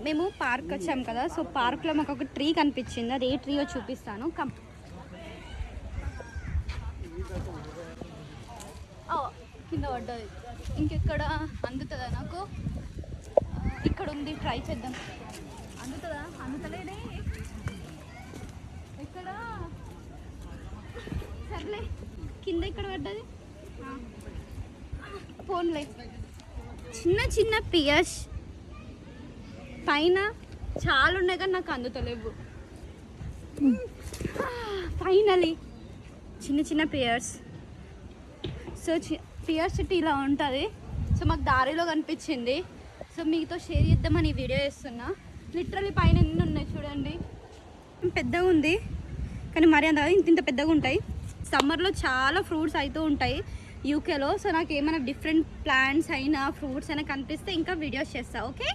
మేము పార్క్ వచ్చాం కదా, సో పార్క్లో మాకు ఒక ట్రీ కనిపించింది. అది ఏ ట్రీయో చూపిస్తాను. కింద పడ్డది. ఇంకెక్కడ అందుతుందా నాకు? ఇక్కడ ఉంది, ట్రై చేద్దాం. అందుతుందా? అందుతలేదే. ఎక్కడ? సర్లే, కింద ఇక్కడ పడ్డది. ఫోన్లే. చిన్న చిన్న పియర్స్ పైన చాలా ఉన్నాయి కానీ నాకు అందుతలేవు. ఫైనలీ చిన్న చిన్న పియర్స్. సో పియర్స్ చెట్టు ఇలా ఉంటుంది. సో మాకు దారిలో కనిపించింది. సో మీతో షేర్ చేద్దామని ఈ వీడియో చేస్తున్నా. లిటరలీ పైన ఎన్ని ఉన్నాయి చూడండి. పెద్దగా ఉంది కానీ మరీ అంత ఇంత పెద్దగా ఉంటాయి. సమ్మర్లో చాలా ఫ్రూట్స్ అవుతూ ఉంటాయి యూకేలో. సో నాకు ఏమైనా డిఫరెంట్ ప్లాంట్స్ అయినా ఫ్రూట్స్ అయినా కనిపిస్తే ఇంకా వీడియోస్ చేస్తా. ఓకే.